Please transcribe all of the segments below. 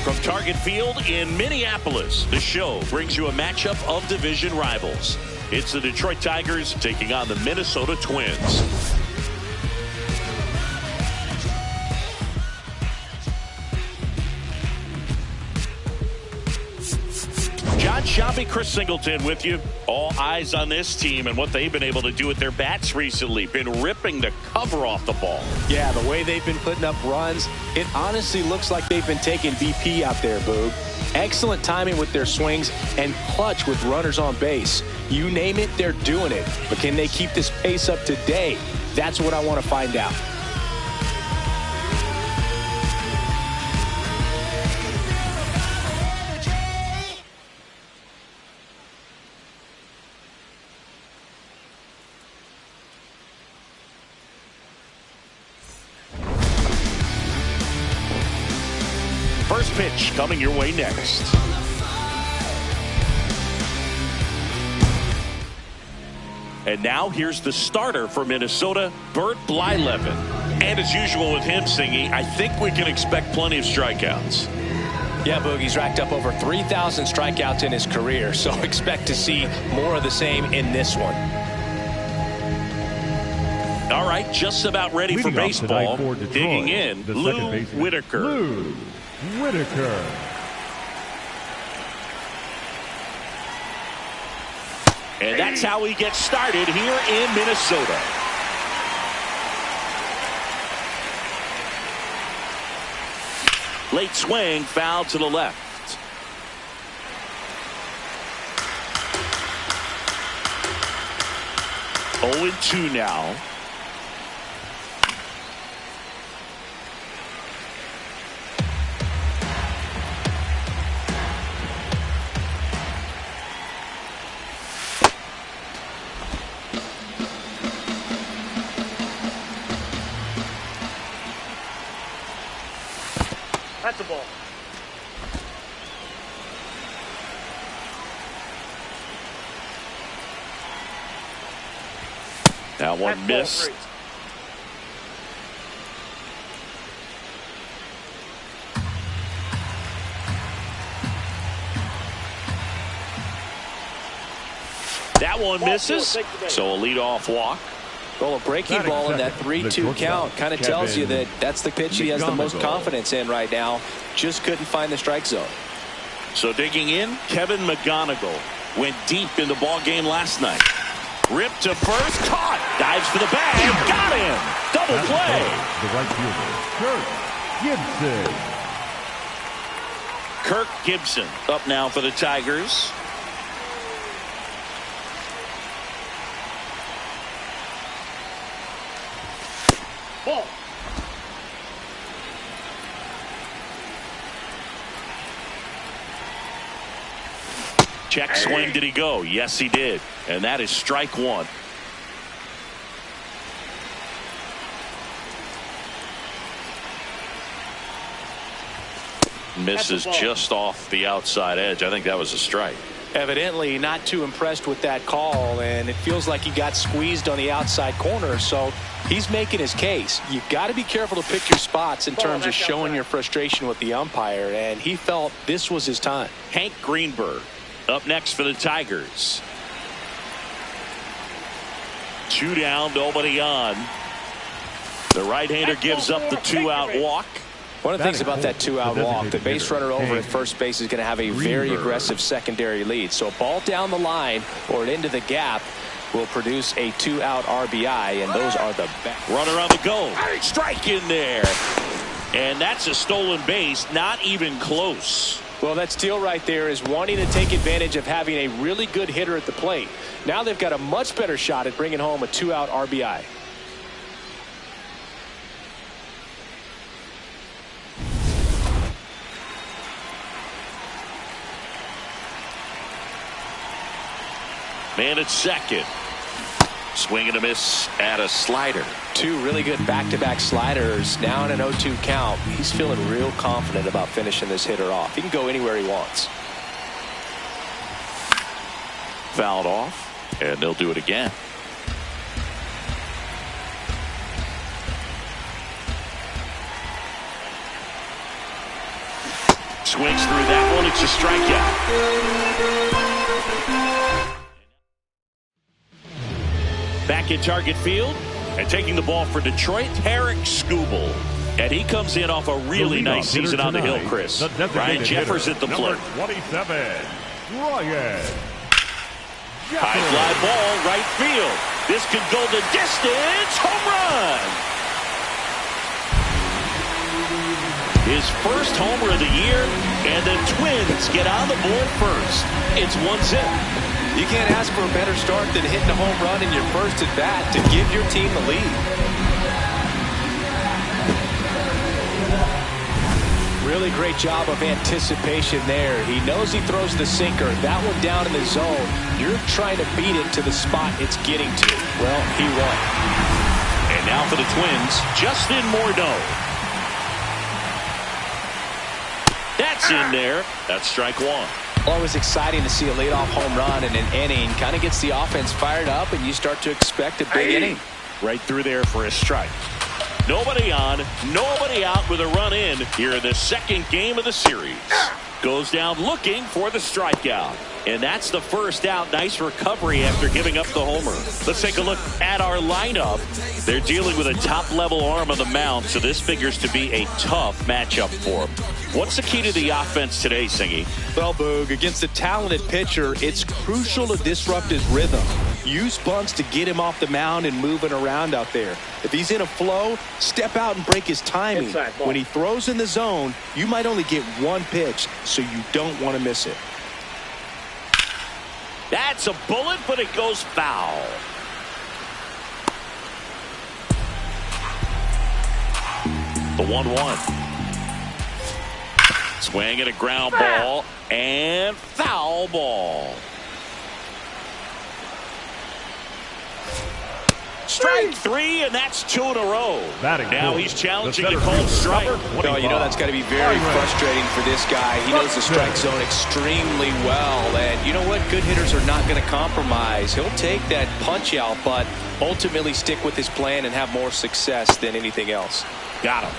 From Target Field in Minneapolis, the show brings you a matchup of division rivals. It's the Detroit Tigers taking on the Minnesota Twins. John Shabby, Chris Singleton with you. All eyes on this team and what they've been able to do with their bats recently. Been ripping the cover off the ball. Yeah, the way they've been putting up runs, it honestly looks like they've been taking BP out there, Boog. Excellent timing with their swings and clutch with runners on base. You name it, they're doing it. But can they keep this pace up today? That's what I want to find out. First pitch coming your way next. And now here's the starter for Minnesota, Bert Blyleven. And as usual with him, Singy, I think we can expect plenty of strikeouts. Yeah, Boogie's racked up over 3,000 strikeouts in his career, so expect to see more of the same in this one. All right, just about ready for baseball. Digging in, Lou Whitaker. Lou Whitaker. And that's how he gets started here in Minnesota. Late swing, foul to the left. Oh and 2 now. That's the ball. That one missed. That one misses. So a leadoff walk. Well, a breaking ball in that 3-2 count kind of tells you that that's the pitch he has the most confidence in right now. Just couldn't find the strike zone. So digging in, Kevin McGonigal went deep in the ball game last night. Ripped to first, caught, dives for the bag, got him. Double play. The right fielder, Kirk Gibson. Kirk Gibson up now for the Tigers. Ball. Check swing, did he go? Yes, he did. And that is strike one. Misses just off the outside edge. I think that was a strike. Evidently not too impressed with that call, and it feels like he got squeezed on the outside corner, so he's making his case. You've got to be careful to pick your spots in terms of showing your frustration with the umpire, and he felt this was his time. Hank Greenberg up next for the Tigers. 2 down, nobody on. The right-hander gives up the 2-out walk. One of the things about that 2-out walk, the base runner over at first base is going to have a very aggressive secondary lead. So a ball down the line or into the gap will produce a 2-out RBI, and those are the best. Runner on the go. Strike in there. And that's a stolen base, not even close. Well, that steal right there is wanting to take advantage of having a really good hitter at the plate. Now they've got a much better shot at bringing home a 2-out RBI. Man at second. Swing and a miss at a slider. Two really good back-to-back sliders. Now in an 0-2 count. He's feeling real confident about finishing this hitter off. He can go anywhere he wants. Fouled off, and they'll do it again. Swings through that one. It's a strikeout. Back in target field and taking the ball for Detroit, Tarek Skubal. And he comes in off a really nice season on the hill, Chris. Ryan Jeffers at the plate. 27, Ryan. High fly ball, right field. This could go the distance. Home run. His first homer of the year, and the Twins get on the board first. It's 1-0. You can't ask for a better start than hitting a home run in your first at bat to give your team the lead. Really great job of anticipation there. He knows he throws the sinker. That one down in the zone. You're trying to beat it to the spot it's getting to. Well, he won. And now for the Twins, Justin Morneau. That's in there. That's strike one. Always exciting to see a leadoff home run in an inning. Kind of gets the offense fired up, and you start to expect a big inning. Right through there for a strike. Nobody on, nobody out with a run in here in the second game of the series. Goes down looking for the strikeout. And that's the first out. Nice recovery after giving up the homer. Let's take a look at our lineup. They're dealing with a top-level arm on the mound, so this figures to be a tough matchup for them. What's the key to the offense today, Singy? Well, Boog, against a talented pitcher, it's crucial to disrupt his rhythm. Use bunts to get him off the mound and moving around out there. If he's in a flow, step out and break his timing. When he throws in the zone, you might only get one pitch, so you don't want to miss it. That's a bullet, but it goes foul. The 1-1. Swing and a ground ball and foul ball. Strike three, and that's two in a row. Now he's challenging the called strike. No, you know that's got to be very frustrating for this guy. He knows the strike zone extremely well, and you know what? Good hitters are not going to compromise. He'll take that punch out, but ultimately stick with his plan and have more success than anything else. Got him.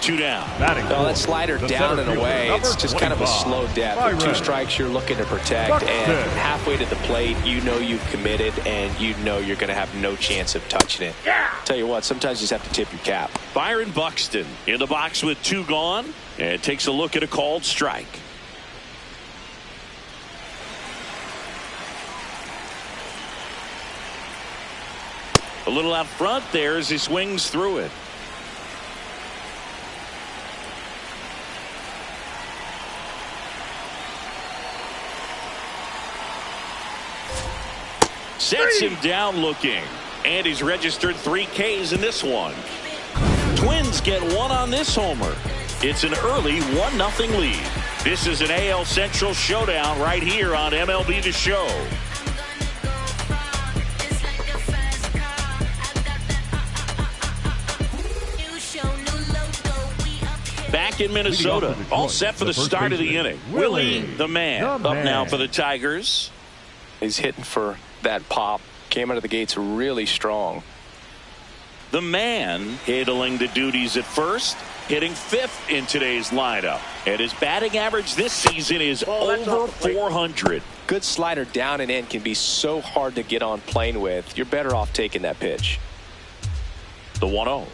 Two down. Oh, that slider down and away. It's just kind of a slow death. With two strikes, you're looking to protect, and halfway to the plate, you know you've committed, and you know you're going to have no chance of touching it. Tell you what, sometimes you just have to tip your cap. Byron Buxton in the box with two gone, and takes a look at a called strike. A little out front there as he swings through it. Sets him down looking, and he's registered 3 Ks in this one. Twins get one on this homer. It's an early 1-0 lead. This is an AL Central showdown right here on MLB the Show. Back in Minnesota, all set for the start of the inning. Willie the man up now for the Tigers. He's hitting for that pop. Came out of the gates really strong. The man handling the duties at first, hitting 5th in today's lineup. And his batting average this season is over 400. Good slider down and in can be so hard to get on plane with. You're better off taking that pitch. The 1-0.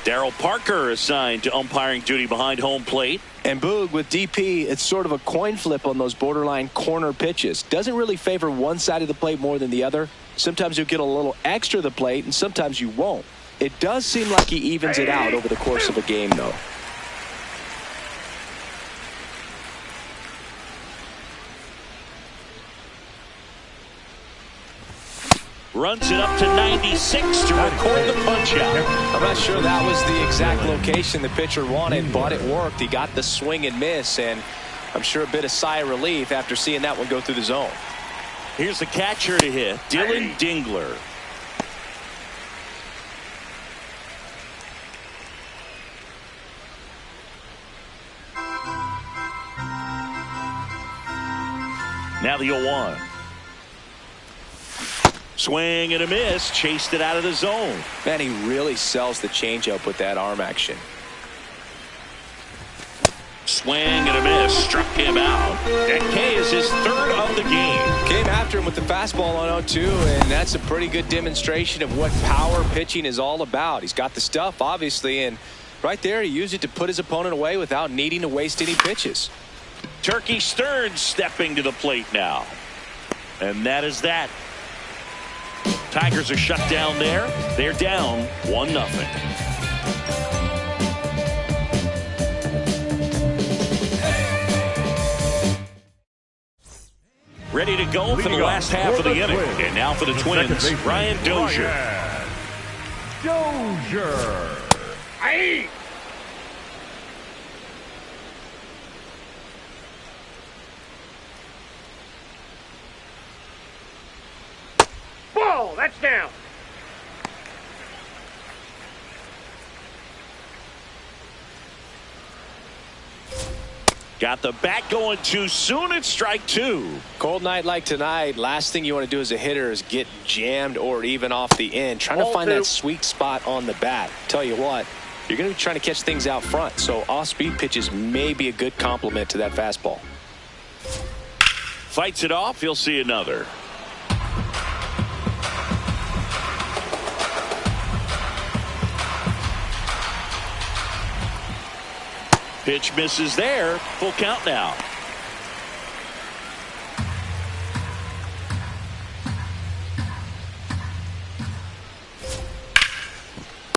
Darryl Parker assigned to umpiring duty behind home plate. And Boog, with DP, it's sort of a coin flip on those borderline corner pitches. Doesn't really favor one side of the plate more than the other. Sometimes you'll get a little extra to the plate, and sometimes you won't. It does seem like he evens it out over the course of a game, though. Runs it up to 96 to record the punch out. I'm not sure that was the exact location the pitcher wanted, but it worked. He got the swing and miss, and I'm sure a bit of sigh of relief after seeing that one go through the zone. Here's the catcher to hit, Dylan Dingler. Now the 0-1. Swing and a miss, chased it out of the zone. Man, he really sells the changeup with that arm action. Swing and a miss, struck him out. And K is his third of the game. Came after him with the fastball on 0-2, and that's a pretty good demonstration of what power pitching is all about. He's got the stuff, obviously, and right there he used it to put his opponent away without needing to waste any pitches. Turkey Stearns stepping to the plate now. And that is that. Tigers are shut down there. They're down 1-0. Ready to go for the last half of the inning. And now for the Twins, Ryan Dozier. Dozier. Aye. Ball, that's down. Got the bat going too soon. It's strike 2. Cold night like tonight, last thing you want to do as a hitter is get jammed or even off the end. Trying to find that sweet spot on the bat. Tell you what, you're going to be trying to catch things out front, so off-speed pitches may be a good complement to that fastball. Fights it off. He'll see another. Pitch misses there. Full count now.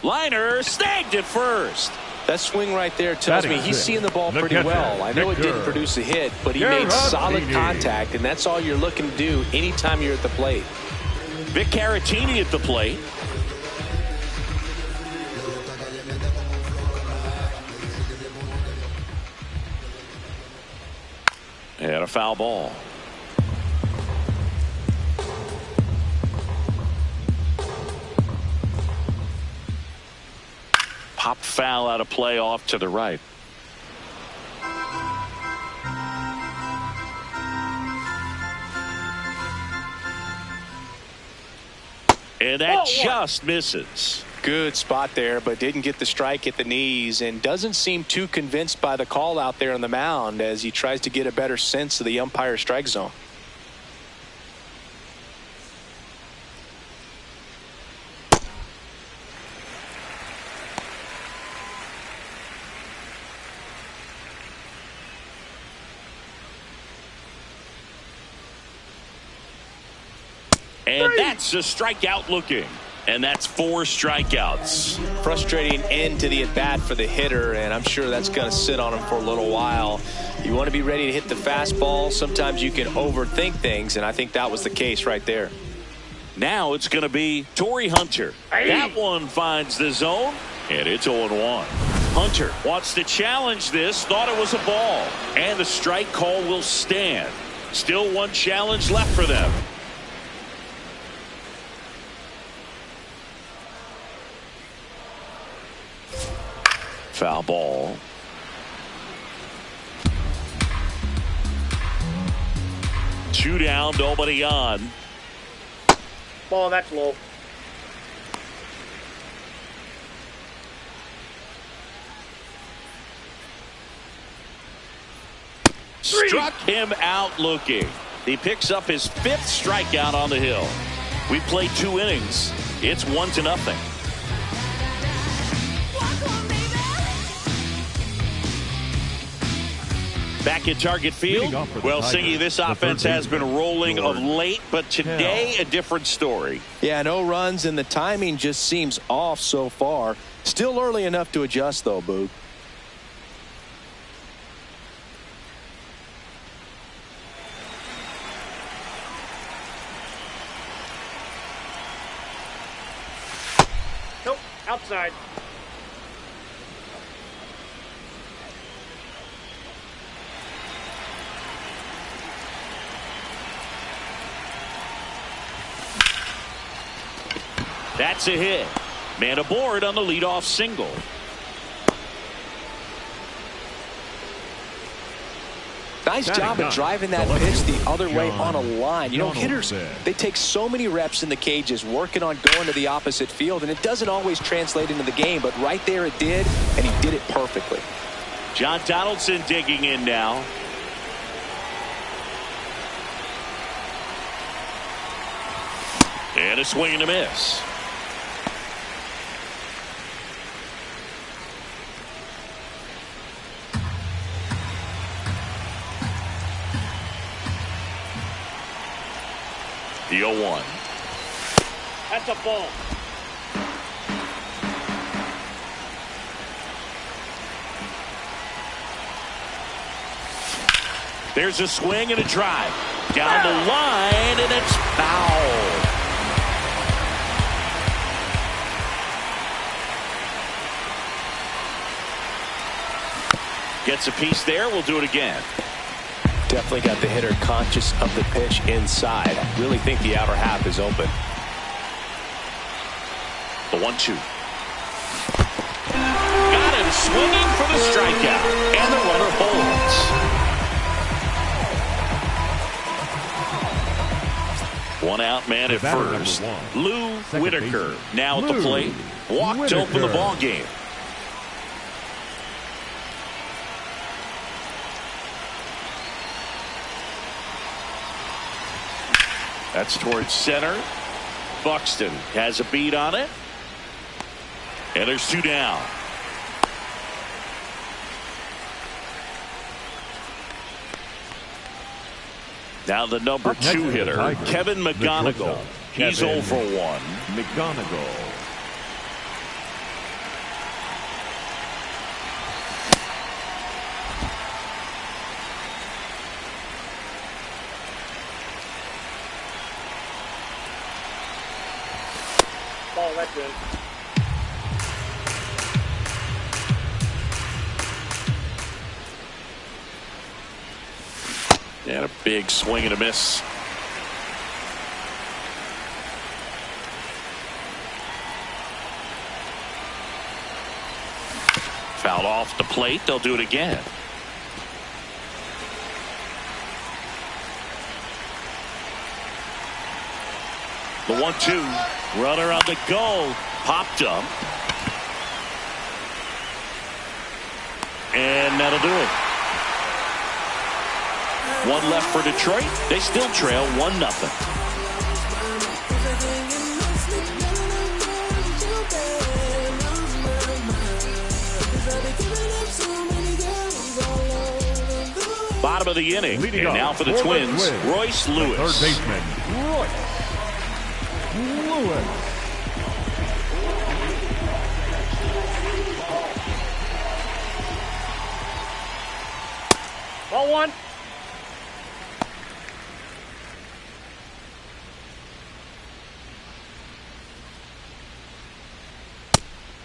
Liner snagged at first. That swing right there tells me he's seeing the ball pretty well. I know it didn't produce a hit, but he made solid contact, and that's all you're looking to do anytime you're at the plate. Vic Caratini at the plate. And a foul ball. Pop foul out of play off to the right. And that just misses. Good spot there, but didn't get the strike at the knees and doesn't seem too convinced by the call out there on the mound as he tries to get a better sense of the umpire strike zone. And that's a strikeout looking. And that's 4 strikeouts. Frustrating end to the at-bat for the hitter, and I'm sure that's going to sit on him for a little while. You want to be ready to hit the fastball. Sometimes you can overthink things, and I think that was the case right there. Now it's going to be Torrey Hunter. That one finds the zone, and it's 0-1. Hunter wants to challenge this, thought it was a ball, and the strike call will stand. Still one challenge left for them. Foul ball. Two down, nobody on. Ball, that's low. Struck him out looking. He picks up his 5th strikeout on the hill. We played 2 innings. It's 1-0. Back at Target Field. Well, Singy, this offense has been rolling of late, but today a different story. Yeah, no runs, and the timing just seems off so far. Still early enough to adjust, though, Boog. Nope, outside. That's a hit. Man aboard on the leadoff single. Nice job of driving that pitch the other way on a line. You know, hitters, they take so many reps in the cages working on going to the opposite field, and it doesn't always translate into the game, but right there it did, and he did it perfectly. John Donaldson digging in now. And a swing and a miss. The 0-1. That's a ball. There's a swing and a drive. Down the line, and it's foul. Gets a piece there. We'll do it again. Definitely got the hitter conscious of the pitch inside. Really think the outer half is open. The 1-2. Got him swinging for the strikeout. And the runner holds. One out man at first. Lou Whitaker now at the plate. Walked to open the ball game. That's towards center. Buxton has a beat on it. And there's two down. Now the number 2 hitter, Kevin McGonigal. He's 0 for 1. McGonigal. Ball, that's good. And a big swing and a miss. Fouled off the plate. They'll do it again. The 1-2. Runner on the go. Popped up. And that'll do it. One left for Detroit. They still trail 1-0. Bottom of the inning. Leading and now for the Twins, Royce Lewis. Third baseman, Royce Lewis. Ball one.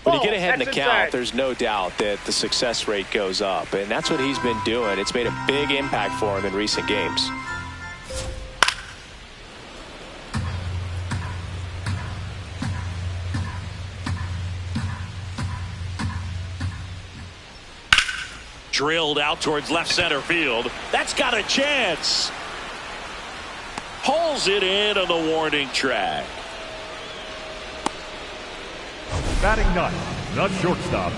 When you get ahead in the That's count, inside. there's no doubt that the success rate goes up, and that's what he's been doing. It's made a big impact for him in recent games. Drilled out towards left center field. That's got a chance. Pulls it in on the warning track. Batting ninth, the shortstop.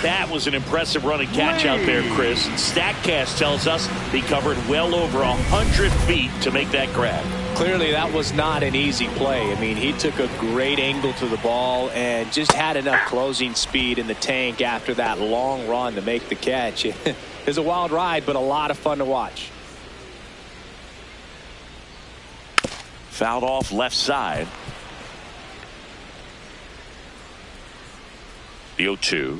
That was an impressive run and catch out there, Chris. StatCast tells us he covered well over 100 feet to make that grab. Clearly, that was not an easy play. I mean, he took a great angle to the ball and just had enough closing speed in the tank after that long run to make the catch. It was a wild ride, but a lot of fun to watch. Fouled off left side. The 0-2.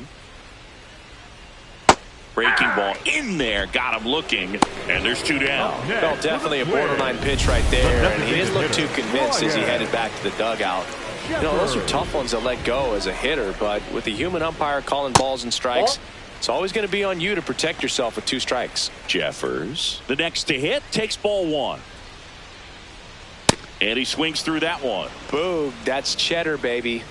Breaking ball in there. Got him looking. And there's two down. Well, definitely a borderline pitch right there. And he didn't look too convinced as he headed back to the dugout. You know, those are tough ones to let go as a hitter. But with the human umpire calling balls and strikes, it's always going to be on you to protect yourself with 2 strikes. Jeffers, the next to hit, takes ball 1. And he swings through that one. Boog, that's cheddar, baby.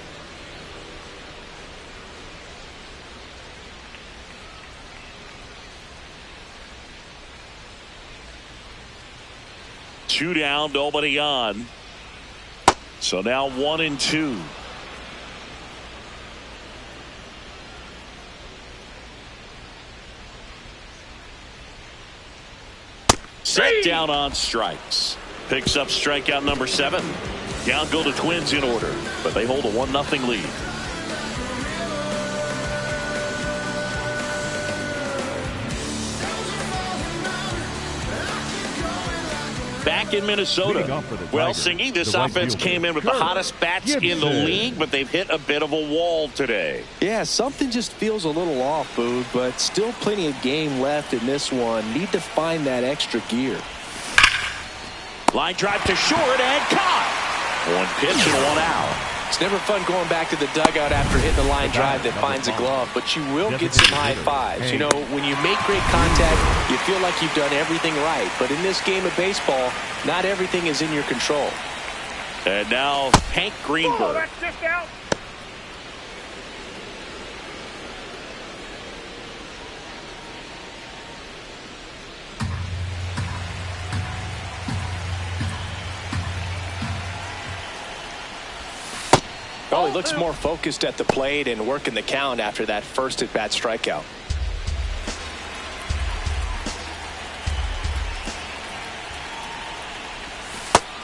Two down, nobody on. So now 1-2. Set down on strikes. Picks up strikeout number 7. Down go the Twins in order, but they hold a 1-0 lead. Back in Minnesota. Well, Singy, this offense came in with the hottest bats in the league, but they've hit a bit of a wall today. Yeah, something just feels a little off, Boog, but still plenty of game left in this one. Need to find that extra gear. Line drive to short and caught. 1 pitch and 1 out. It's never fun going back to the dugout after hitting a line drive that finds a glove, but you will get some high fives. You know, when you make great contact, you feel like you've done everything right. But in this game of baseball, not everything is in your control. And now Hank Greenberg. Oh, that's just out. Well, he looks more focused at the plate and working the count after that first at-bat strikeout.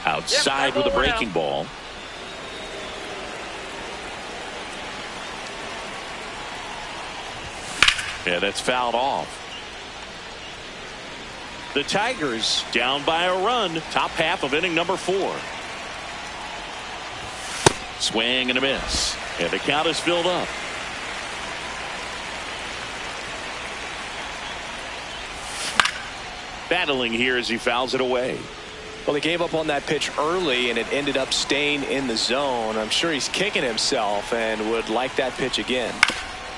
Outside with a breaking ball. Yeah, that's fouled off. The Tigers down by a run. Top half of inning number 4. Swing and a miss. And the count is filled up. Battling here as he fouls it away. Well, he gave up on that pitch early, and it ended up staying in the zone. I'm sure he's kicking himself and would like that pitch again.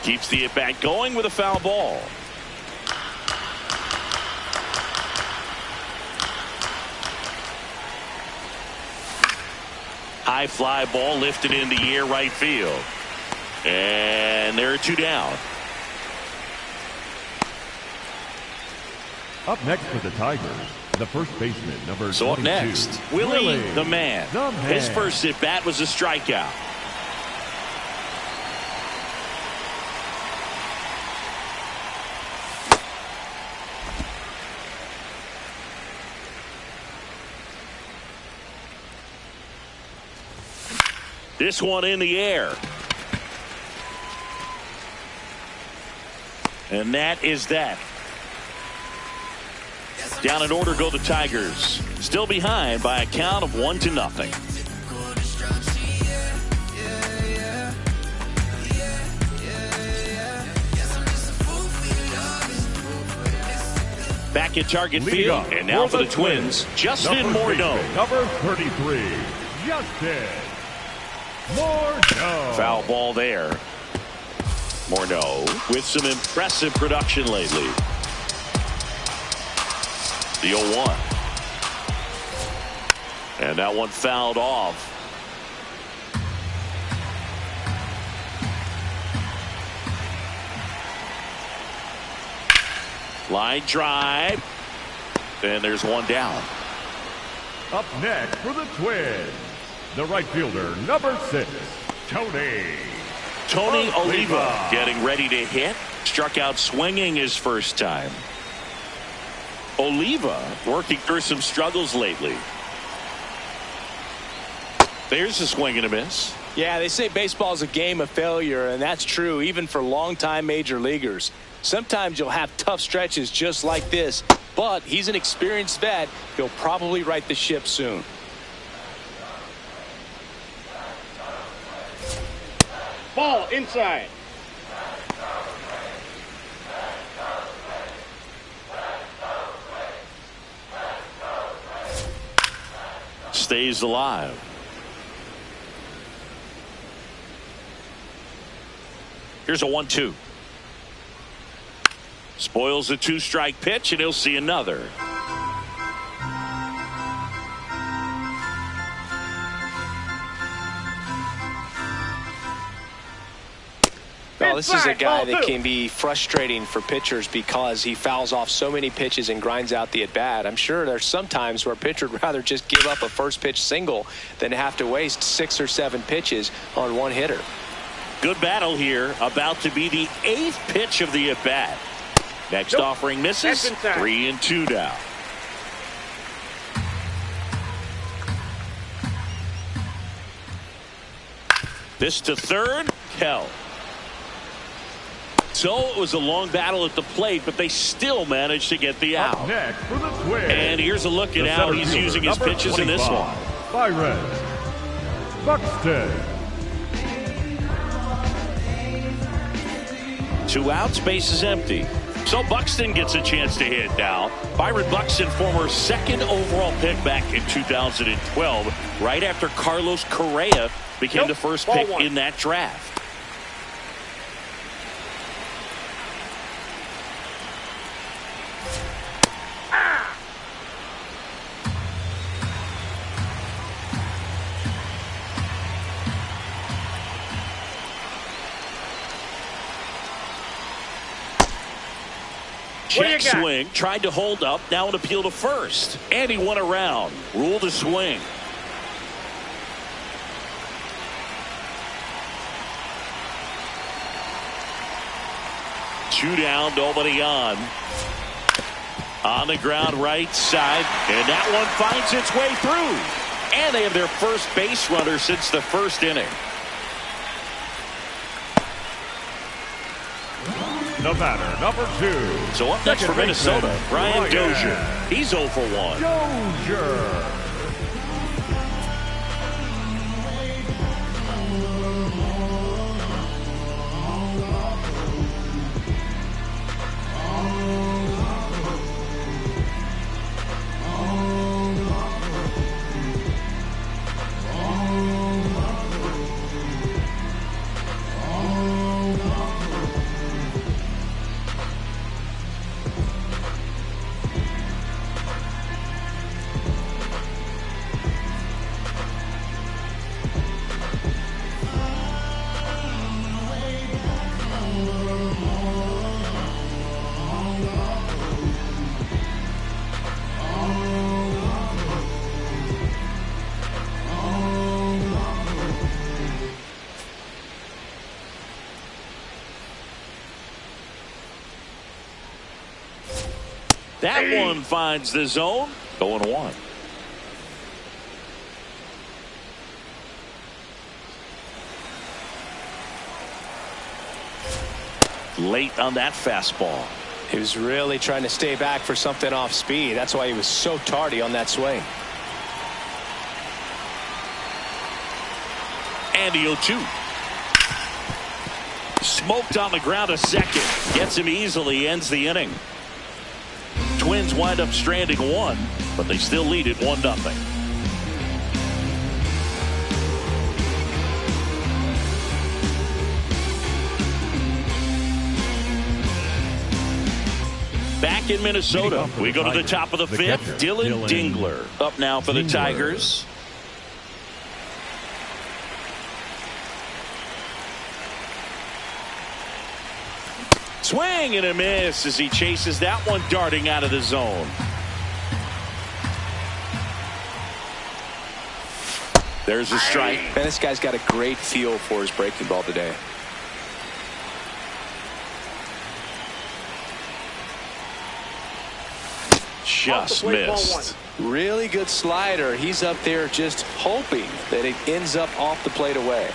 Keeps the at-bat going with a foul ball. High fly ball lifted in the air right field. And there are 2 down. Up next for the Tigers, the first baseman, number 22. So up next, Willie the man. His first at bat was a strikeout. This one in the air. And that is that. Down in order go the Tigers. Still behind by a count of 1-0. Back at target field. And now for the Twins, Justin Morneau. Number 33, Justin Morneau. Foul ball there. Morneau with some impressive production lately. The 0-1. And that one fouled off. Line drive. And there's 1 down. Up next for the Twins, the right fielder, number 6, Tony Tony Oliva getting ready to hit. Struck out swinging his first time. Oliva working through some struggles lately. There's a swing and a miss. Yeah, they say baseball is a game of failure, and that's true even for longtime major leaguers. Sometimes you'll have tough stretches just like this, but he's an experienced vet. He'll probably right the ship soon. Ball inside. Stays alive. Here's a 1-2. Spoils the 2-strike pitch, and he'll see another. Well, this is a guy that can be frustrating for pitchers because he fouls off so many pitches and grinds out the at-bat. I'm sure there's some times where a pitcher would rather just give up a first-pitch single than have to waste 6 or 7 pitches on one hitter. Good battle here. About to be the 8th pitch of the at-bat. Next offering misses. 3-2 now. This to third. Kell. So it was a long battle at the plate, but they still managed to get the out. Up next for the Twins. And here's a look at how he's using his pitches in this one. Byron Buxton. 2 outs, base is empty. So Buxton gets a chance to hit now. Byron Buxton, former 2nd overall pick back in 2012, right after Carlos Correa became the first pick in that draft. Check swing, tried to hold up, now an appeal to first. And he won around. Ruled a swing. Two down, nobody on. On the ground right side, and that one finds its way through. And they have their first base runner since the first inning. The batter, number 2. So up next for Minnesota, Brian Dozier. He's 0 for 1. Dozier. That one finds the zone. 0-1. Late on that fastball. He was really trying to stay back for something off speed. That's why he was so tardy on that swing. And the 0-2. Smoked on the ground a second. Gets him easily. Ends the inning. Twins wind up stranding 1, but they still lead it 1-0. Back in Minnesota, we go to the top of the 5th. Dylan Dingler up now for the Tigers. Swing and a miss as he chases that one darting out of the zone. There's a strike. Man, this guy's got a great feel for his breaking ball today. just missed. Really good slider. He's up there just hoping that it ends up off the plate away.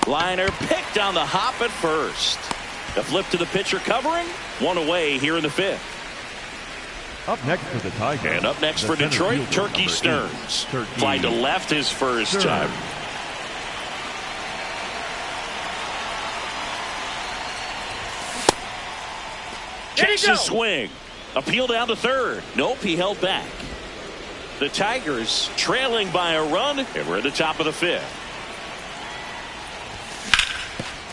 Liner picked on the hop at first. The flip to the pitcher covering. One away here in the fifth. Up next for the Tigers. And up next for Detroit, Turkey Stearns. Fly to left his first time. Checks his swing. Appeal down to third. Nope, he held back. The Tigers trailing by a run, and we're at the top of the fifth.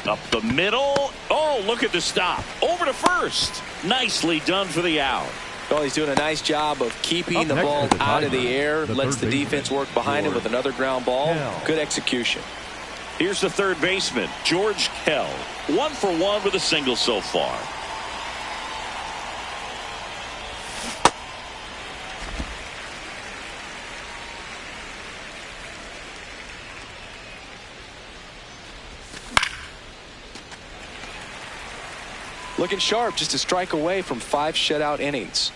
Up the middle. Oh, look at the stop. Over to first. Nicely done for the out. Well, he's doing a nice job of keeping the ball out of the air. Lets the defense work behind him with another ground ball. Good execution. Here's the third baseman, George Kell. 1 for 1 with a single so far. Looking sharp, just a strike away from 5 shutout innings.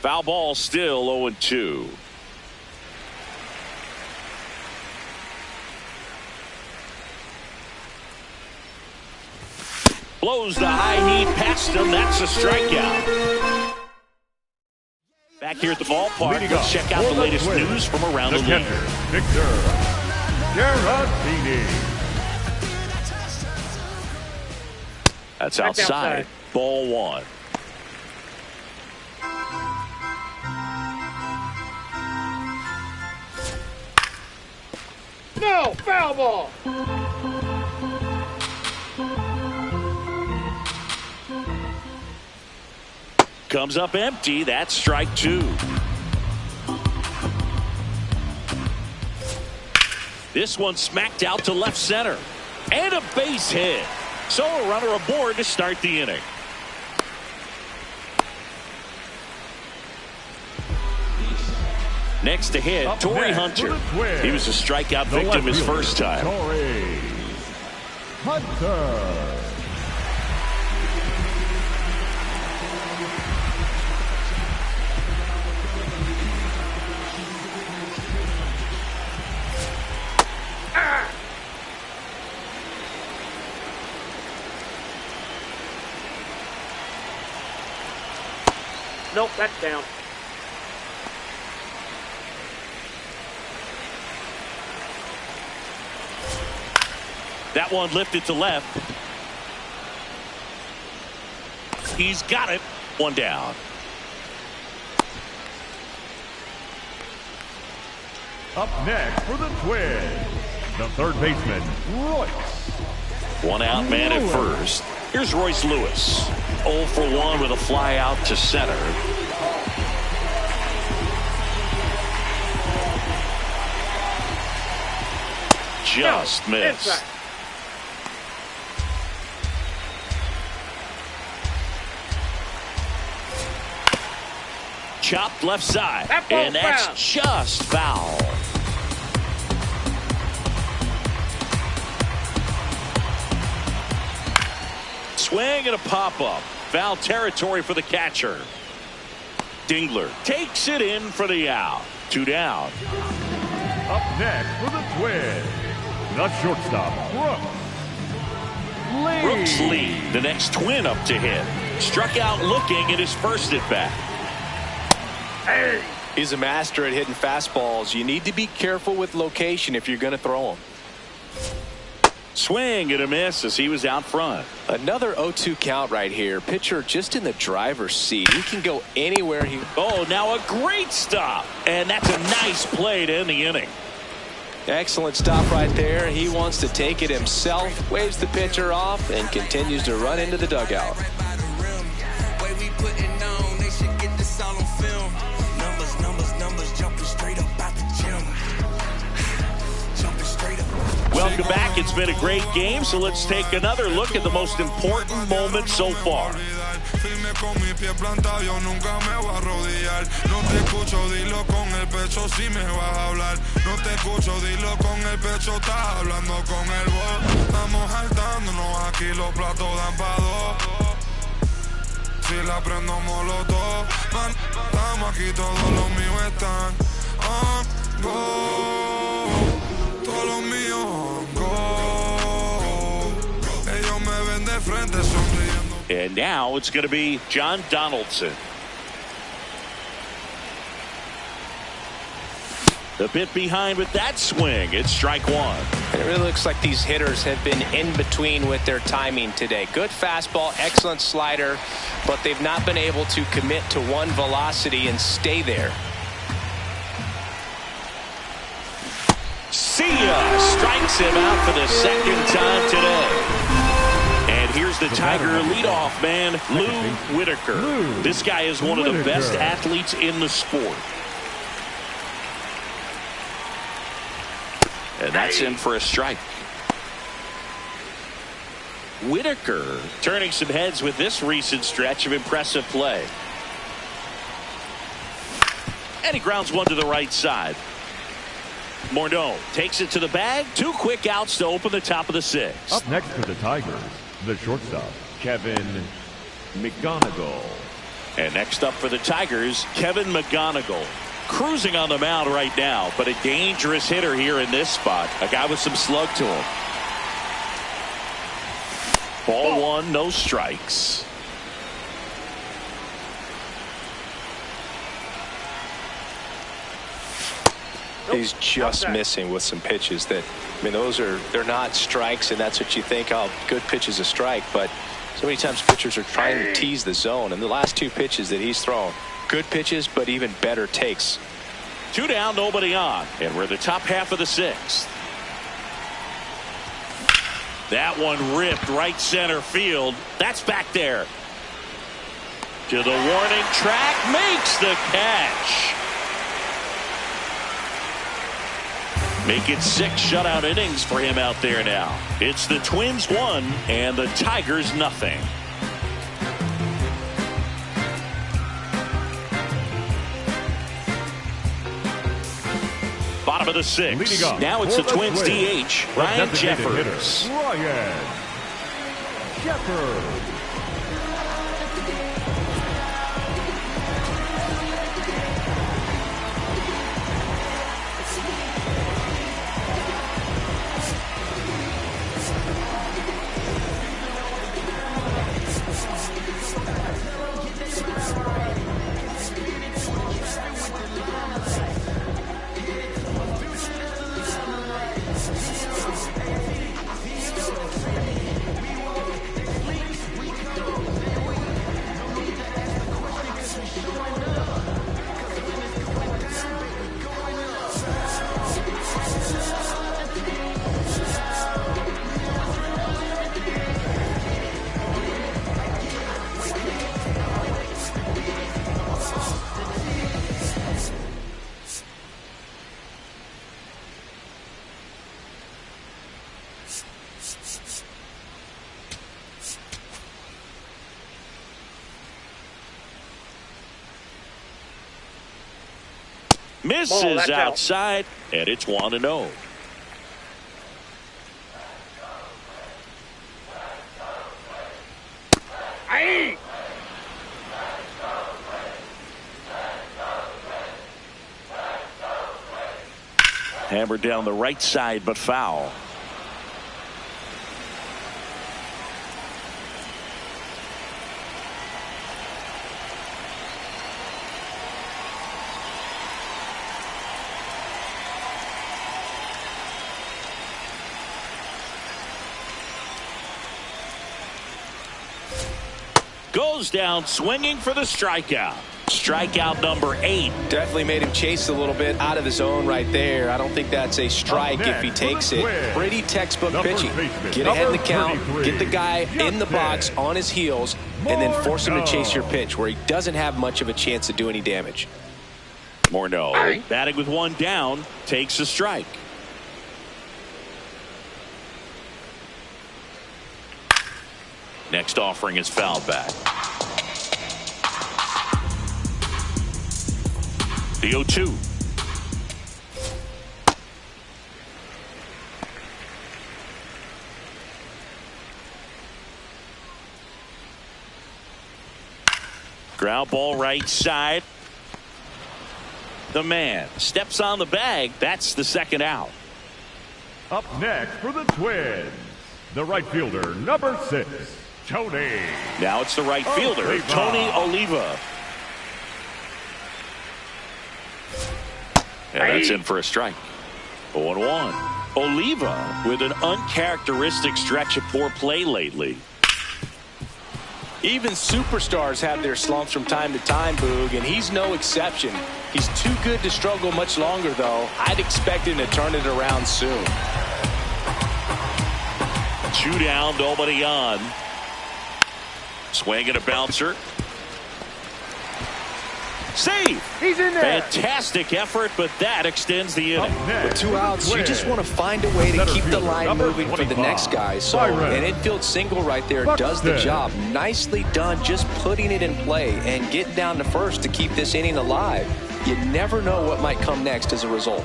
Foul ball, still 0-2. Blows the high knee past him. That's a strikeout. Back here at the ballpark, let's check out the latest news from around the league. Victor Garantini. That's outside. Ball 1. No, foul ball. Comes up empty. That's strike 2. This one smacked out to left center. And a base hit. So a runner aboard to start the inning. Next to hit, Torrey Hunter. He was a strikeout victim his first time. Torrey Hunter. Nope, that's down. That one lifted to left. He's got it. One down. Up next for the Twins, the third baseman, Royce. One out man at first. Here's Royce Lewis. 0 for 1 with a fly out to center. Just missed. Inside. Chopped left side. That And ball's that's foul. just foul. Swing and a pop-up. Foul territory for the catcher. Dingler takes it in for the out. 2 down. Up next for the Twins, the shortstop, Brooks Lee, the next Twin up to hit. Struck out looking at his first at bat. He's a master at hitting fastballs. You need to be careful with location if you're going to throw them. Swing and a miss as he was out front. Another 0-2 count right here. Pitcher just in the driver's seat. He can go anywhere he... Oh, now a great stop. And that's a nice play to end the inning. Excellent stop right there. He wants to take it himself, waves the pitcher off, and continues to run into the dugout. Welcome back. It's been a great game, so let's take another look at the most important moments so far. Firme con mi pie plantado, yo nunca me voy a arrodillar. No te escucho, dilo con el pecho si me vas a hablar. No te escucho. mucho, dilo con el pecho, estás hablando con el voz. Estamos saltándonos aquí, los platos dan pa' dos. Si la prendo molotov, man, estamos aquí, todos los míos están on go. Todos los míos on go. Ellos me ven de frente sonriendo. And now it's going to be John Donaldson. A bit behind with that swing. It's strike one. It really looks like these hitters have been in between with their timing today. Good fastball, excellent slider, but they've not been able to commit to one velocity and stay there. See ya! Strikes him out for the second time today. And here's the Tiger leadoff man, Lou Whitaker. This guy is one of the best athletes in the sport. And that's in for a strike. Whitaker turning some heads with this recent stretch of impressive play. And he grounds one to the right side. Morneau takes it to the bag. 2 quick outs to open the top of the 6th. Up next for the Tigers, the shortstop, Kevin McGonigal. And next up for the Tigers, Kevin McGonigal. Cruising on the mound right now, but a dangerous hitter here in this spot. A guy with some slug to him. Ball 1, no strikes. He's just missing with some pitches that, I mean, they're not strikes, and that's what you think, oh, good pitch is a strike, but so many times pitchers are trying to tease the zone, and the last 2 pitches that he's thrown, good pitches, but even better takes. 2 down, nobody on, and we're in the top half of the 6th. That one ripped right center field. That's back there. To the warning track, makes the catch. Make it 6 shutout innings for him out there now. It's the Twins 1 and the Tigers nothing. Bottom of the 6th. Now it's the Twins DH, Ryan Jeffers. Ryan Jeffers. Misses outside, and it's 1-0. Hammered down the right side, but foul. Goes down swinging for the strikeout. Strikeout number 8. Definitely made him chase a little bit out of the zone right there. I don't think that's a strike if he takes it. Pretty textbook pitching. Get ahead in the count, get the guy in the box on his heels, and then force him to chase your pitch where he doesn't have much of a chance to do any damage. Morneau batting with 1 down, takes a strike. Next offering is fouled back. The 0-2. Ground ball right side. The man steps on the bag. That's the second out. Up next for the Twins, the right fielder, number 6, Tony. Now it's the right fielder, Oliva. Tony Oliva. And that's in for a strike. 0-1. Oliva with an uncharacteristic stretch of poor play lately. Even superstars have their slumps from time to time, Boog, and he's no exception. He's too good to struggle much longer, though. I'd expect him to turn it around soon. 2 down, nobody on. Swing and a bouncer. Save! He's in there. Fantastic effort, but that extends the inning. With 2 outs, you just want to find a way to keep the line moving for the next guy. So an infield single right there does the job. Nicely done, just putting it in play and getting down to first to keep this inning alive. You never know what might come next as a result.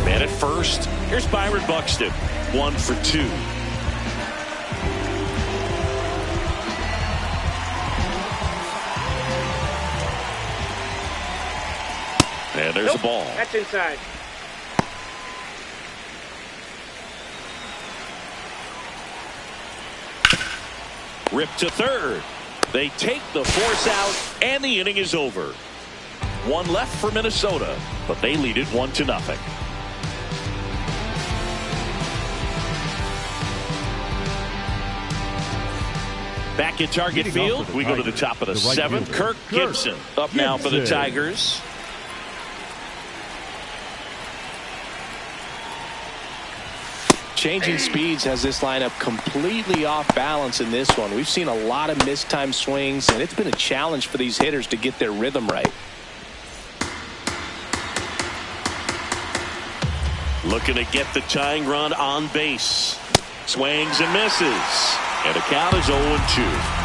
Man at first. Here's Byron Buxton. 1 for 2. And there's a ball. That's inside. Ripped to third. They take the force out, and the inning is over. 1 left for Minnesota, but they lead it 1-0. Back at Target Field, we go to the top of the 7th. Kirk Gibson up now for the Tigers. Changing speeds has this lineup completely off balance in this one. We've seen a lot of mistimed swings, and it's been a challenge for these hitters to get their rhythm right. Looking to get the tying run on base. Swings and misses. And the count is 0-2.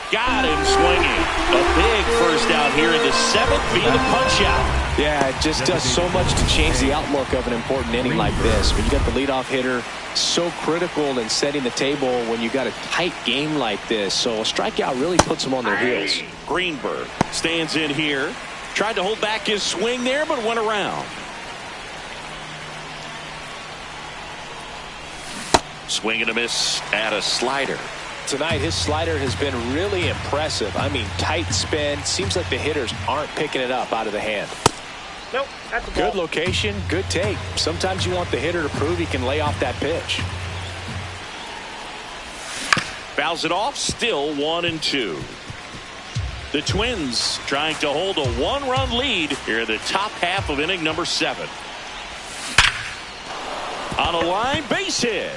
Got him swinging. A big first out here in the 7th via the punch out. Yeah, it just does so much to change the outlook of an important inning like this. When you got the leadoff hitter, so critical in setting the table when you got a tight game like this. So a strikeout really puts them on their heels. Greenberg stands in here. Tried to hold back his swing there, but went around. Swing and a miss at a slider. Tonight, his slider has been really impressive. I mean, tight spin. Seems like the hitters aren't picking it up out of the hand. Nope, that's a ball. Good location, good take. Sometimes you want the hitter to prove he can lay off that pitch. Fouls it off, still 1-2. The Twins trying to hold a 1-run lead here in the top half of inning number 7. On a line, base hit.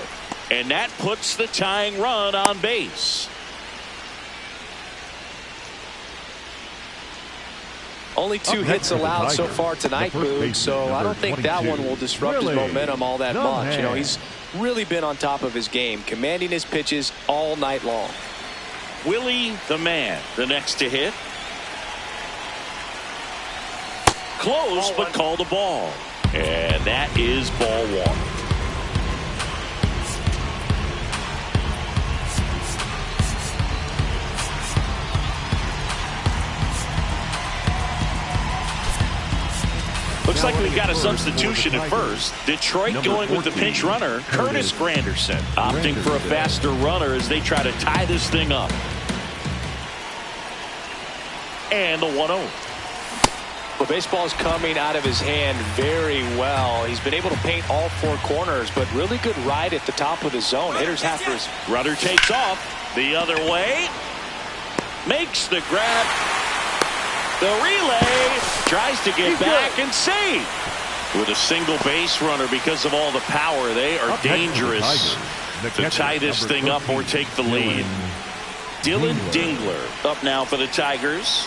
And that puts the tying run on base. Only 2 hits allowed so far tonight, Boog, so I don't think that one will disrupt his momentum all that much. You know, he's really been on top of his game, commanding his pitches all night long. Willie the man, the next to hit. Close, but called a ball. And that is ball 1. Looks like we've got a substitution at first. Detroit going with the pinch runner, Curtis Granderson, opting for a faster runner as they try to tie this thing up. And the 1-0. Well, baseball's coming out of his hand very well. He's been able to paint all 4 corners, but really good ride at the top of the zone. Hitters have to. Runner takes off the other way. Makes the grab. The relay tries to get back and save. With a single base runner because of all the power, they are dangerous to tie this thing up or take the lead. Dylan Dingler up now for the Tigers.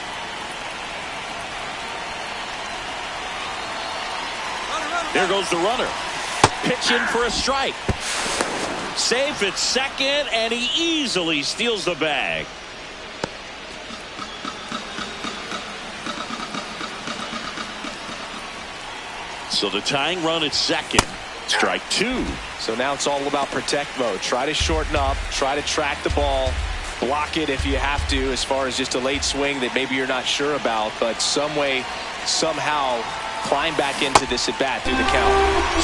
There goes the runner. Pitching for a strike. Safe at second, and he easily steals the bag. So the tying run at second. Strike two. So now it's all about protect mode. Try to shorten up, try to track the ball, block it if you have to, as far as just a late swing that maybe you're not sure about, but some way, somehow climb back into this at bat through the count.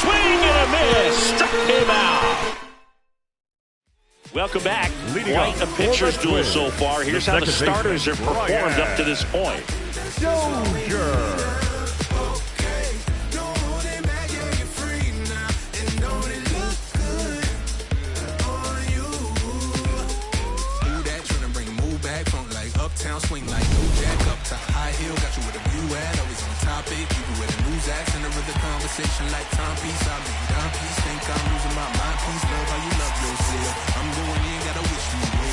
Swing and a miss. Struck him out. Welcome back. Quite a pitcher's duel so far. Here's how the starters have performed up to this point. Dozier. Uptown swing like New Jack up to high heel, got you with a view at, always on topic, keep you with a news act, center of the conversation like timepiece. I mean, dime piece, think I'm losing my mind, piece, love how you love yourself. I'm going in, gotta wish you well.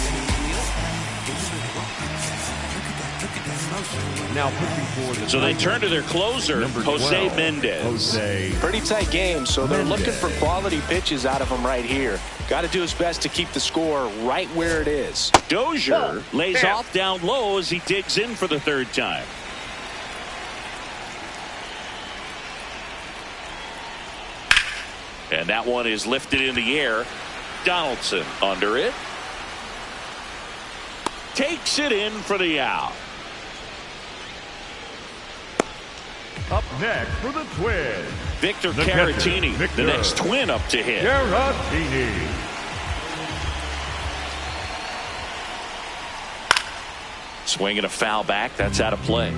Now pushing forward. So they turn to their closer, Jose Mendez. Jose. Pretty tight game, so they're looking for quality pitches out of him right here. Got to do his best to keep the score right where it is. Dozier lays off down low as he digs in for the third time. And that one is lifted in the air. Donaldson under it. Takes it in for the out. Up next for the Twins. Victor The Caratini, catcher, Victor. the next twin up to hit. Caratini. Swinging a foul back. That's out of play.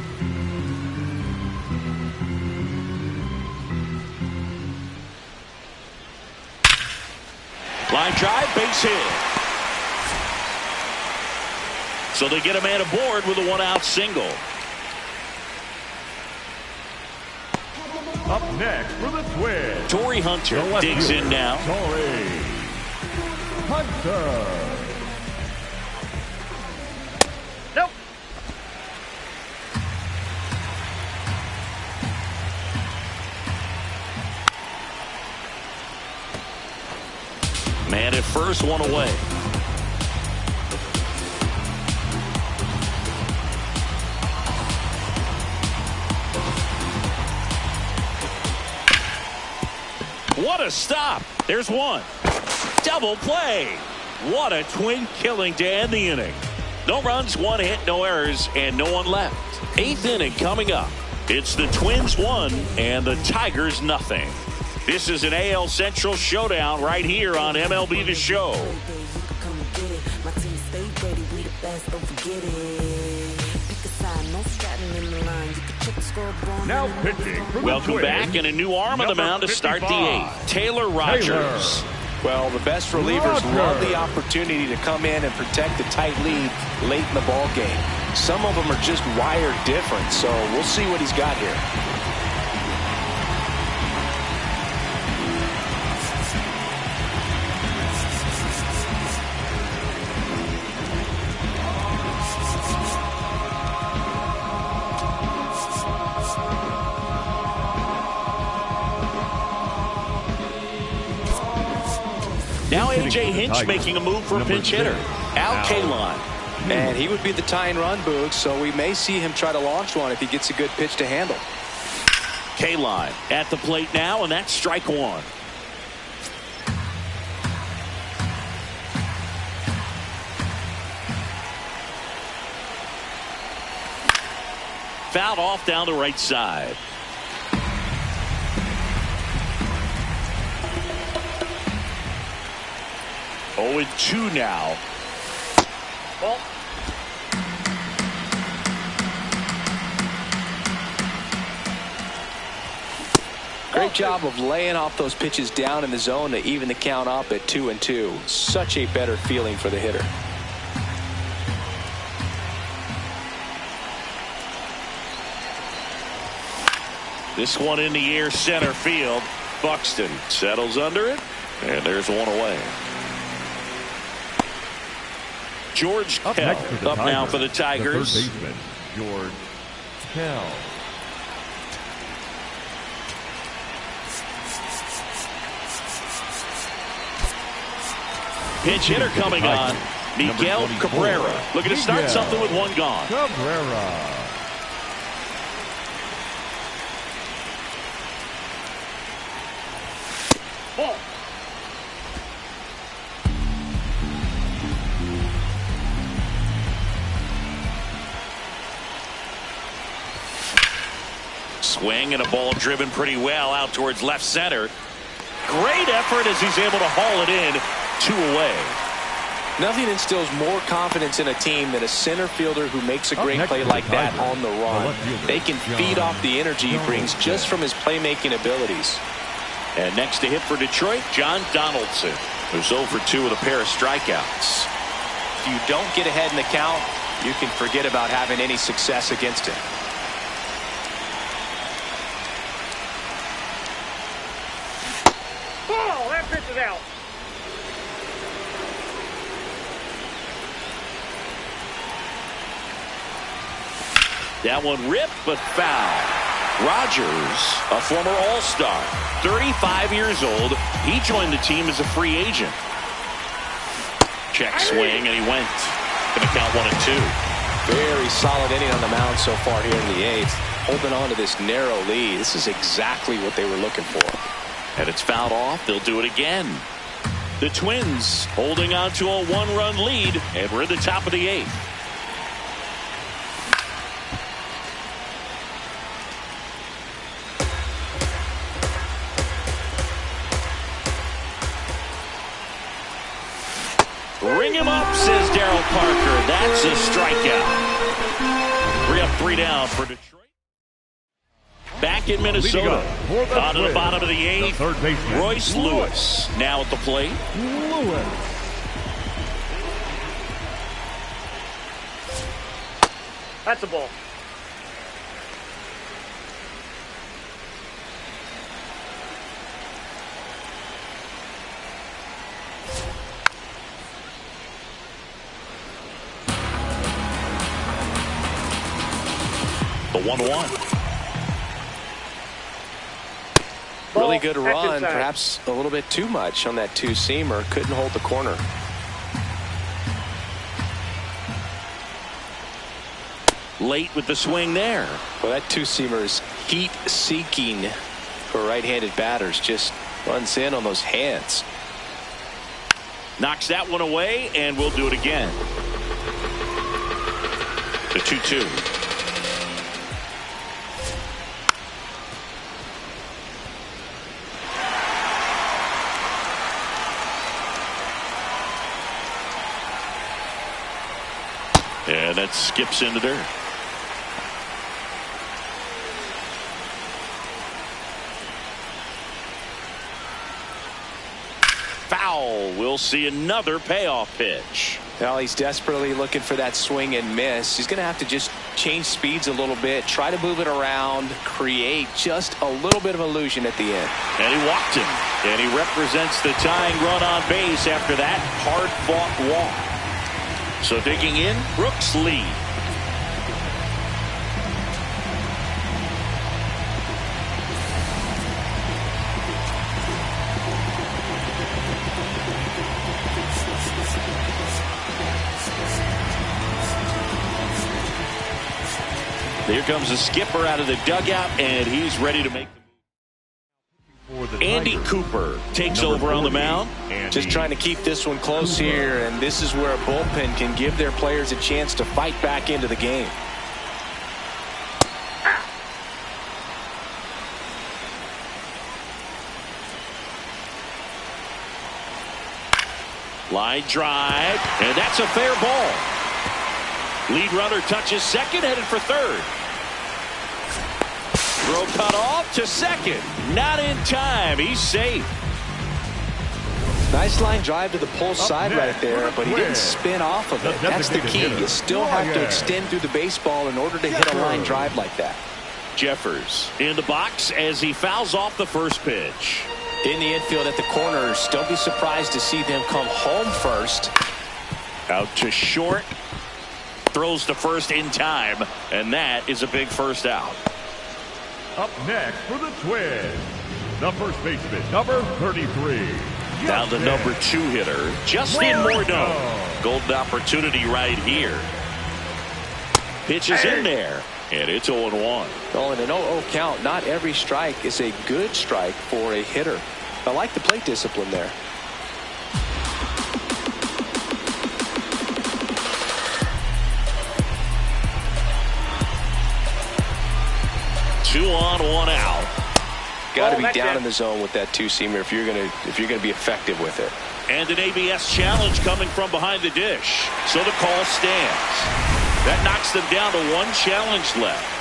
Line drive, base hit. So they get a man aboard with a one-out single. Up next for the Twins. Torrey Hunter The left digs in fielder, now. Torrey Hunter. Nope. Man at first, one away. What a stop. There's one. Double play. What a twin killing to end the inning. No runs, one hit, no errors, and no one left. Eighth inning coming up. It's the Twins 1 and the Tigers nothing. This is an AL Central showdown right here on MLB the Show. Now pitching for the Welcome Twins. back, and a new arm on the mound to start the 8th. Taylor Rogers. Well, the best relievers love the opportunity to come in and protect a tight lead late in the ball game. Some of them are just wired different, so we'll see what he's got here. Now A.J. Hinch making a move for a pinch hitter. Al Kaline. And he would be the tie and run, Boog, so we may see him try to launch one if he gets a good pitch to handle. Kaline at the plate now, and that's strike one. Fouled off down the right side. Oh, and 2 now. Well, Great job of laying off those pitches down in the zone to even the count up at 2-2. Such a better feeling for the hitter. This one in the air, center field. Buxton settles under it, and there's one away. George Up Kell next for the up now for the Tigers. The third baseman, George Kell. Pinch hitter coming on. Miguel Number 24, Cabrera looking to start Miguel something with one gone. Cabrera. Ball. Swing and a ball driven pretty well out towards left center. Great effort as he's able to haul it in. 2 away. Nothing instills more confidence in a team than a center fielder who makes a great play like that on the run. They can feed off the energy he brings just from his playmaking abilities. And next to hit for Detroit, John Donaldson, who's 0 for 2 with a pair of strikeouts. If you don't get ahead in the count, you can forget about having any success against him. Ball. That pitch is out. That one ripped, but foul. Rogers, a former All-Star, 35 years old. He joined the team as a free agent. Check swing, and he went. Going to count 1-2. Very solid inning on the mound so far here in the 8th. Holding on to this narrow lead. This is exactly what they were looking for. And it's fouled off. They'll do it again. The Twins holding on to a 1-run lead, and we're at the top of the 8th. Ring him up, says Darryl Parker. That's a strikeout. 3 up, 3 down for Detroit. Back in Minnesota. On to the bottom of the 8th. Royce Lewis now at the plate. That's a ball. The 1-1. Really good run, perhaps a little bit too much on that 2-seamer. Couldn't hold the corner. Late with the swing there. Well, that 2-seamer is heat-seeking for right-handed batters. Just runs in on those hands. Knocks that one away, and we'll do it again. The 2-2. And that skips into dirt. Foul. We'll see another payoff pitch. Well, he's desperately looking for that swing and miss. He's going to have to just change speeds a little bit, try to move it around, create just a little bit of illusion at the end. And he walked him. And he represents the tying run on base after that hard-fought walk. So digging in, Brooks Lee. Here comes the skipper out of the dugout, and he's ready to make the move. Andy Cooper takes over on the mound. Just trying to keep this one close here, and this is where a bullpen can give their players a chance to fight back into the game. Line drive, and that's a fair ball. Lead runner touches second, headed for third. Throw cut off to second. Not in time. He's safe. Nice line drive to the pull side right there, but he didn't spin off of it. That's the key. You still have to extend through the baseball in order to hit a line drive like that. Jeffers in the box as he fouls off the first pitch. In the infield at the corners, don't be surprised to see them come home first. Out to short. Throws to first in time, and that is a big first out. Up next for the Twins, the first baseman, number 33. Now the number 2 hitter, Justin Morneau. Golden opportunity right here. Pitch is in there, and it's 0-1. Oh, in an 0-0 count, not every strike is a good strike for a hitter. I like the plate discipline there. Two on, one out. Got to be down in the zone with that two-seamer if you're gonna be effective with it. And an ABS challenge coming from behind the dish. So the call stands. That knocks them down to one challenge left.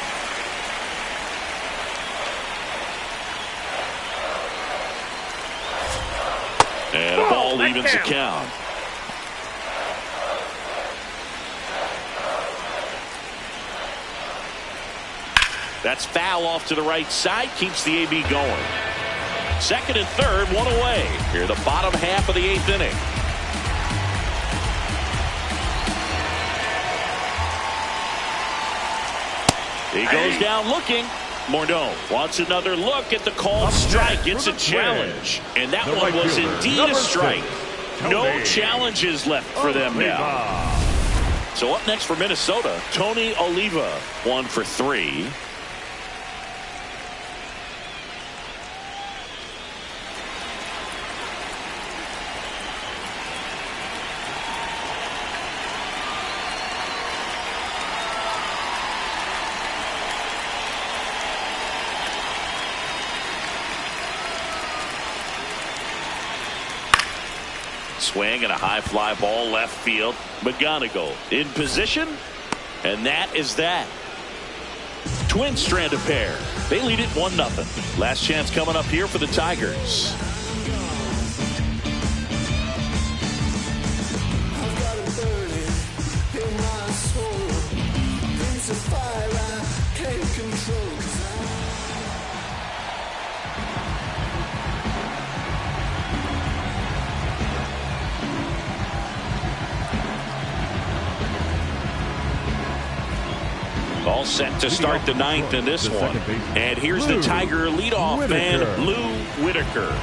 And a ball evens the count. That's foul off to the right side. Keeps the AB going. Second and third, one away. Here the bottom half of the 8th inning. He goes down looking. Morneau wants another look at the called strike. It's a challenge. And that one was indeed a strike. No challenges left for them now. So up next for Minnesota, Tony Oliva, 1 for 3. Swing and a high fly ball left field. McGonigal in position, and that is that. Twins strand a pair. They lead it 1-0. Last chance coming up here for the Tigers. All set to start the 9th in this one. And here's the Tiger leadoff man, Lou Whitaker.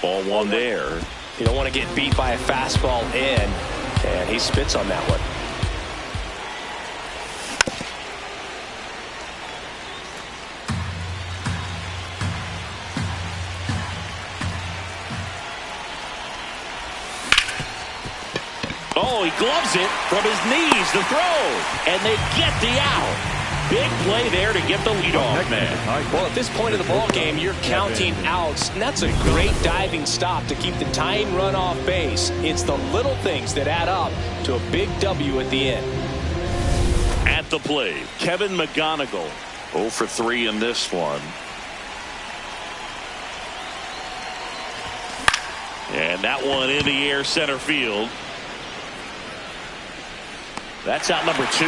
Ball one there. You don't want to get beat by a fastball in, and he spits on that one. Oh, he gloves it from his knees to throw, and they get the out. Big play there to get the leadoff man. Well, at this point of the ball game, you're counting outs, and that's a great diving stop to keep the tying run off base. It's the little things that add up to a big W at the end. At the plate, Kevin McGonigal, 0 for 3 in this one. And that one in the air center field. That's out number 2.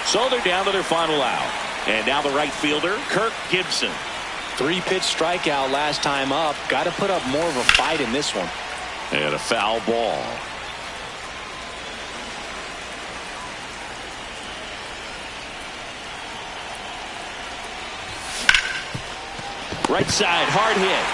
So they're down to their final out. And now the right fielder, Kirk Gibson. 3-pitch strikeout last time up. Got to put up more of a fight in this one. And a foul ball. Right side, hard hit.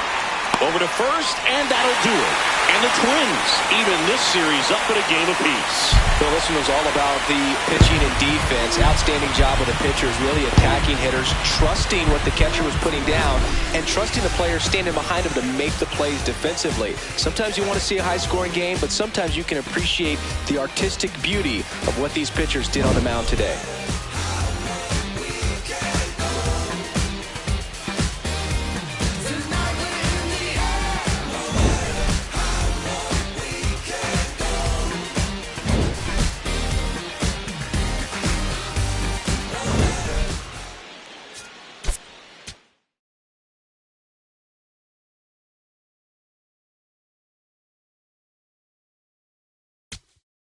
Over to first, and that'll do it. And the Twins even this series up at a game apiece. Well, this one was all about the pitching and defense. Outstanding job of the pitchers, really attacking hitters, trusting what the catcher was putting down, and trusting the players standing behind them to make the plays defensively. Sometimes you want to see a high-scoring game, but sometimes you can appreciate the artistic beauty of what these pitchers did on the mound today.